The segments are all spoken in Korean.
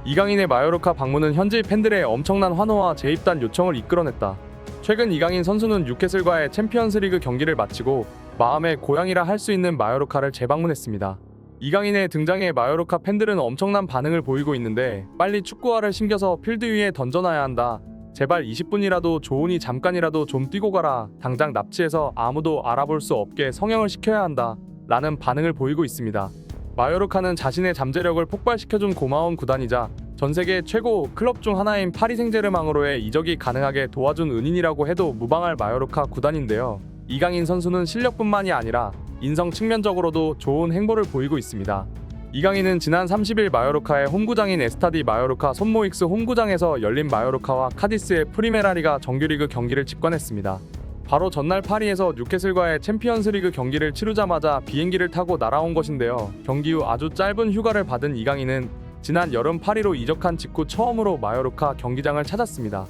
이강인의 마요르카 방문은 현지 팬들의 엄청난 환호와 재입단 요청을 이끌어냈다. 최근 이강인 선수는 뉴캐슬과의 챔피언스리그 경기를 마치고 마음의 고향이라 할 수 있는 마요르카를 재방문했습니다. 이강인의 등장에 마요르카 팬들은 엄청난 반응을 보이고 있는데 빨리 축구화를 신겨서 필드 위에 던져놔야 한다. 제발 20분이라도 좋으니 잠깐이라도 좀 뛰고 가라. 당장 납치해서 아무도 알아볼 수 없게 성형을 시켜야 한다. 라는 반응을 보이고 있습니다. 마요르카는 자신의 잠재력을 폭발시켜준 고마운 구단이자 전세계 최고 클럽 중 하나인 파리 생제르맹으로의 이적이 가능하게 도와준 은인이라고 해도 무방할 마요르카 구단인데요. 이강인 선수는 실력뿐만이 아니라 인성 측면적으로도 좋은 행보를 보이고 있습니다. 이강인은 지난 30일 마요르카의 홈구장인 에스타디 마요르카 손모익스 홈구장에서 열린 마요르카와 카디스의 프리메라리가 정규리그 경기를 직관했습니다. 바로 전날 파리에서 뉴캐슬과의 챔피언스리그 경기를 치르자마자 비행기를 타고 날아온 것인데요. 경기 후 아주 짧은 휴가를 받은 이강인은 지난 여름 파리로 이적한 직후 처음으로 마요르카 경기장을 찾았습니다.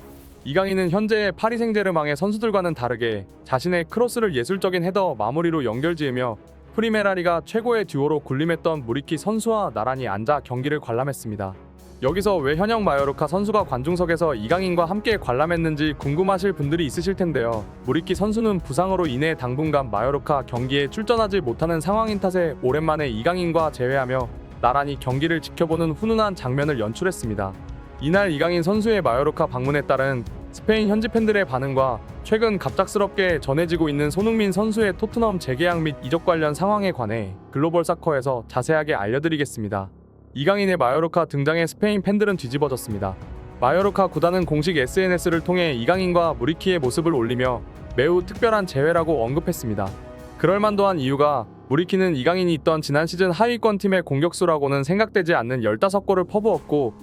이강인은 현재의 파리 생제르맹의 선수들과는 다르게 자신의 크로스를 예술적인 헤더 마무리로 연결지으며 프리메라리가 최고의 듀오로 군림했던 무리키 선수와 나란히 앉아 경기를 관람했습니다. 여기서 왜 현역 마요르카 선수가 관중석에서 이강인과 함께 관람했는지 궁금하실 분들이 있으실 텐데요. 무리키 선수는 부상으로 인해 당분간 마요르카 경기에 출전하지 못하는 상황인 탓에 오랜만에 이강인과 재회하며 나란히 경기를 지켜보는 훈훈한 장면을 연출했습니다. 이날 이강인 선수의 마요르카 방문에 따른 스페인 현지 팬들의 반응과 최근 갑작스럽게 전해지고 있는 손흥민 선수의 토트넘 재계약 및 이적 관련 상황에 관해 글로벌 사커에서 자세하게 알려드리겠습니다. 이강인의 마요르카 등장에 스페인 팬들은 뒤집어졌습니다. 마요르카 구단은 공식 SNS를 통해 이강인과 무리키의 모습을 올리며 매우 특별한 재회라고 언급했습니다. 그럴만도 한 이유가 무리키는 이강인이 있던 지난 시즌 하위권 팀의 공격수라고는 생각되지 않는 15골을 퍼부었고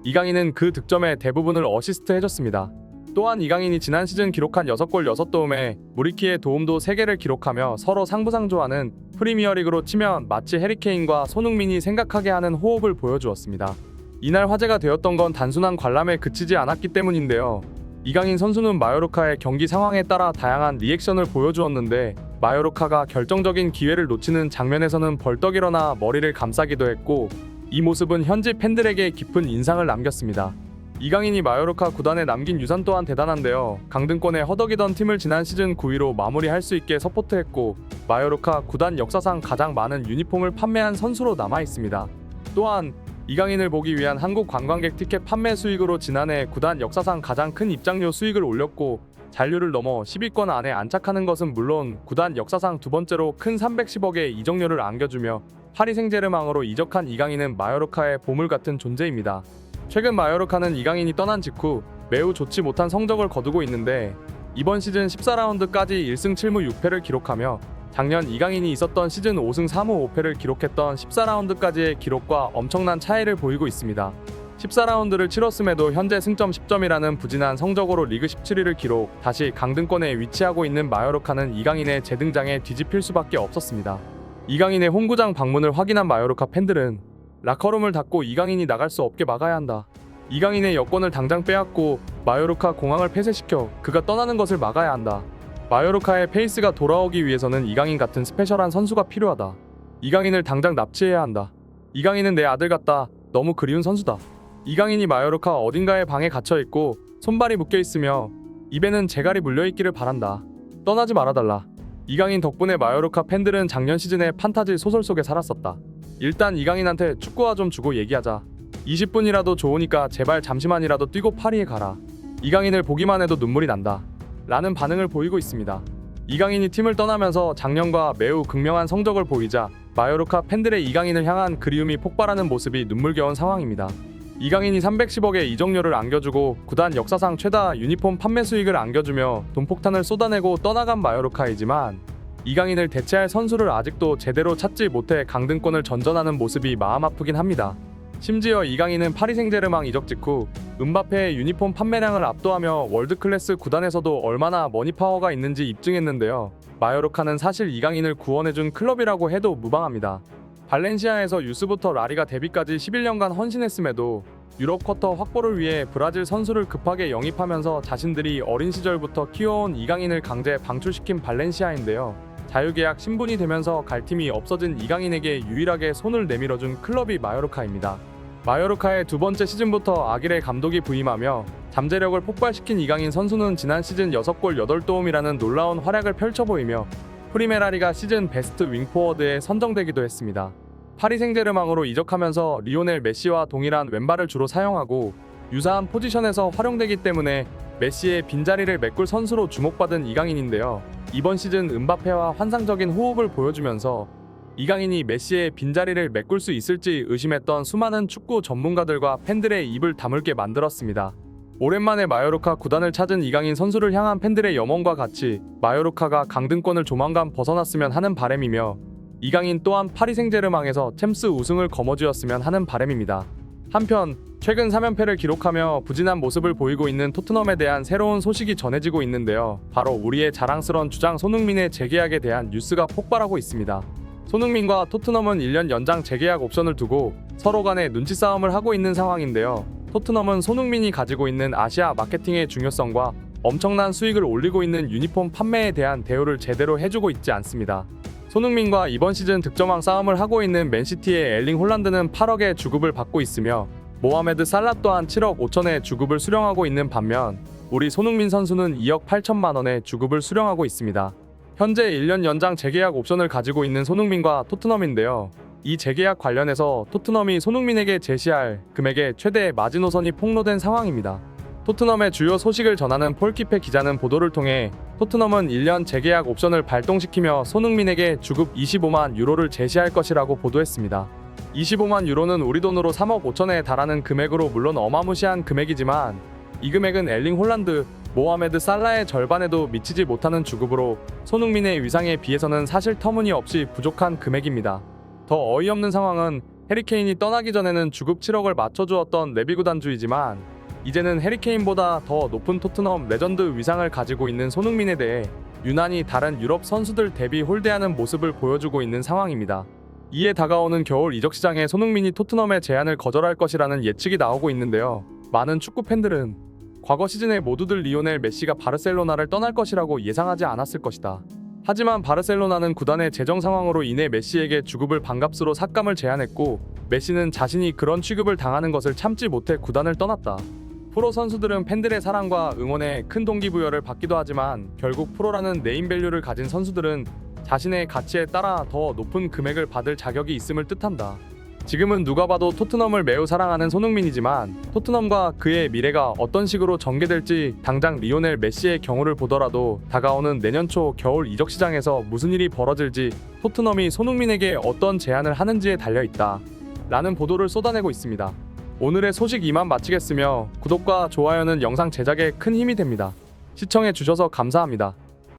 이강인은 그 득점의 대부분을 어시스트 해줬습니다. 또한 이강인이 지난 시즌 기록한 6골 6도움에 무리키의 도움도 3개를 기록하며 서로 상부상조하는 프리미어리그로 치면 마치 해리케인과 손흥민이 생각하게 하는 호흡을 보여주었습니다. 이날 화제가 되었던 건 단순한 관람에 그치지 않았기 때문인데요. 이강인 선수는 마요르카의 경기 상황에 따라 다양한 리액션을 보여주었는데 마요르카가 결정적인 기회를 놓치는 장면에서는 벌떡 일어나 머리를 감싸기도 했고 이 모습은 현지 팬들에게 깊은 인상을 남겼습니다. 이강인이 마요르카 구단에 남긴 유산 또한 대단한데요. 강등권에 허덕이던 팀을 지난 시즌 9위로 마무리할 수 있게 서포트했고 마요르카 구단 역사상 가장 많은 유니폼을 판매한 선수로 남아있습니다. 또한 이강인을 보기 위한 한국 관광객 티켓 판매 수익으로 지난해 구단 역사상 가장 큰 입장료 수익을 올렸고 잔류를 넘어 10위권 안에 안착하는 것은 물론 구단 역사상 두 번째로 큰 310억의 이적료를 안겨주며 파리 생제르맹으로 이적한 이강인은 마요르카의 보물 같은 존재입니다. 최근 마요르카는 이강인이 떠난 직후 매우 좋지 못한 성적을 거두고 있는데 이번 시즌 14라운드까지 1승 7무 6패를 기록하며 작년 이강인이 있었던 시즌 5승 4무 5패를 기록했던 14라운드까지의 기록과 엄청난 차이를 보이고 있습니다. 14라운드를 치렀음에도 현재 승점 10점이라는 부진한 성적으로 리그 17위를 기록, 다시 강등권에 위치하고 있는 마요르카는 이강인의 재등장에 뒤집힐 수밖에 없었습니다. 이강인의 홈구장 방문을 확인한 마요르카 팬들은 라커룸을 닫고 이강인이 나갈 수 없게 막아야 한다. 이강인의 여권을 당장 빼앗고 마요르카 공항을 폐쇄시켜 그가 떠나는 것을 막아야 한다. 마요르카의 페이스가 돌아오기 위해서는 이강인 같은 스페셜한 선수가 필요하다. 이강인을 당장 납치해야 한다. 이강인은 내 아들 같다. 너무 그리운 선수다. 이강인이 마요르카 어딘가에 방에 갇혀있고 손발이 묶여있으며 입에는 재갈이 물려있기를 바란다. 떠나지 말아달라. 이강인 덕분에 마요르카 팬들은 작년 시즌에 판타지 소설 속에 살았었다. 일단 이강인한테 축구화 좀 주고 얘기하자. 20분이라도 좋으니까 제발 잠시만이라도 뛰고 파리에 가라. 이강인을 보기만 해도 눈물이 난다. 라는 반응을 보이고 있습니다. 이강인이 팀을 떠나면서 작년과 매우 극명한 성적을 보이자 마요르카 팬들의 이강인을 향한 그리움이 폭발하는 모습이 눈물겨운 상황입니다. 이강인이 310억의 이적료를 안겨주고 구단 역사상 최다 유니폼 판매 수익을 안겨주며 돈폭탄을 쏟아내고 떠나간 마요르카이지만 이강인을 대체할 선수를 아직도 제대로 찾지 못해 강등권을 전전하는 모습이 마음 아프긴 합니다. 심지어 이강인은 파리 생제르맹 이적 직후 음바페의 유니폼 판매량을 압도하며 월드클래스 구단에서도 얼마나 머니파워가 있는지 입증했는데요. 마요르카는 사실 이강인을 구원해준 클럽이라고 해도 무방합니다. 발렌시아에서 유스부터 라리가 데뷔까지 11년간 헌신했음에도 유럽 쿼터 확보를 위해 브라질 선수를 급하게 영입하면서 자신들이 어린 시절부터 키워온 이강인을 강제 방출시킨 발렌시아인데요. 자유계약 신분이 되면서 갈 팀이 없어진 이강인에게 유일하게 손을 내밀어준 클럽이 마요르카입니다. 마요르카의 두 번째 시즌부터 아기레 감독이 부임하며 잠재력을 폭발시킨 이강인 선수는 지난 시즌 6골 8도움이라는 놀라운 활약을 펼쳐 보이며 프리메라리가 시즌 베스트 윙포워드에 선정되기도 했습니다. 파리 생제르맹으로 이적하면서 리오넬 메시와 동일한 왼발을 주로 사용하고 유사한 포지션에서 활용되기 때문에 메시의 빈자리를 메꿀 선수로 주목받은 이강인인데요. 이번 시즌 음바페와 환상적인 호흡을 보여주면서 이강인이 메시의 빈자리를 메꿀 수 있을지 의심했던 수많은 축구 전문가들과 팬들의 입을 다물게 만들었습니다. 오랜만에 마요르카 구단을 찾은 이강인 선수를 향한 팬들의 염원과 같이 마요르카가 강등권을 조만간 벗어났으면 하는 바람이며 이강인 또한 파리 생제르맹에서 챔스 우승을 거머쥐었으면 하는 바람입니다. 한편 최근 3연패를 기록하며 부진한 모습을 보이고 있는 토트넘에 대한 새로운 소식이 전해지고 있는데요. 바로 우리의 자랑스러운 주장 손흥민의 재계약에 대한 뉴스가 폭발하고 있습니다. 손흥민과 토트넘은 1년 연장 재계약 옵션을 두고 서로 간에 눈치 싸움을 하고 있는 상황인데요. 토트넘은 손흥민이 가지고 있는 아시아 마케팅의 중요성과 엄청난 수익을 올리고 있는 유니폼 판매에 대한 대우를 제대로 해주고 있지 않습니다. 손흥민과 이번 시즌 득점왕 싸움을 하고 있는 맨시티의 엘링 홀란드는 8억의 주급을 받고 있으며 모하메드 살라 또한 7억 5천의 주급을 수령하고 있는 반면 우리 손흥민 선수는 2억 8천만 원의 주급을 수령하고 있습니다. 현재 1년 연장 재계약 옵션을 가지고 있는 손흥민과 토트넘인데요. 이 재계약 관련해서 토트넘이 손흥민에게 제시할 금액의 최대 마지노선이 폭로된 상황입니다. 토트넘의 주요 소식을 전하는 폴키페 기자는 보도를 통해 토트넘은 1년 재계약 옵션을 발동시키며 손흥민에게 주급 25만 유로를 제시할 것이라고 보도했습니다. 25만 유로는 우리 돈으로 3억 5천에 달하는 금액으로 물론 어마무시한 금액이지만 이 금액은 엘링 홀란드, 모하메드 살라의 절반에도 미치지 못하는 주급으로 손흥민의 위상에 비해서는 사실 터무니없이 부족한 금액입니다. 더 어이없는 상황은 해리케인이 떠나기 전에는 주급 7억을 맞춰주었던 레비 구단주이지만 이제는 해리케인보다 더 높은 토트넘 레전드 위상을 가지고 있는 손흥민에 대해 유난히 다른 유럽 선수들 대비 홀대하는 모습을 보여주고 있는 상황입니다. 이에 다가오는 겨울 이적 시장에 손흥민이 토트넘의 제안을 거절할 것이라는 예측이 나오고 있는데요. 많은 축구 팬들은 과거 시즌에 모두들 리오넬 메시가 바르셀로나를 떠날 것이라고 예상하지 않았을 것이다. 하지만 바르셀로나는 구단의 재정 상황으로 인해 메시에게 주급을 반값으로 삭감을 제안했고 메시는 자신이 그런 취급을 당하는 것을 참지 못해 구단을 떠났다. 프로 선수들은 팬들의 사랑과 응원에 큰 동기부여를 받기도 하지만 결국 프로라는 네임밸류를 가진 선수들은 자신의 가치에 따라 더 높은 금액을 받을 자격이 있음을 뜻한다. 지금은 누가 봐도 토트넘을 매우 사랑하는 손흥민이지만 토트넘과 그의 미래가 어떤 식으로 전개될지 당장 리오넬 메시의 경우를 보더라도 다가오는 내년 초 겨울 이적 시장에서 무슨 일이 벌어질지 토트넘이 손흥민에게 어떤 제안을 하는지에 달려있다 라는 보도를 쏟아내고 있습니다. 오늘의 소식 이만 마치겠으며 구독과 좋아요는 영상 제작에 큰 힘이 됩니다. 시청해주셔서 감사합니다.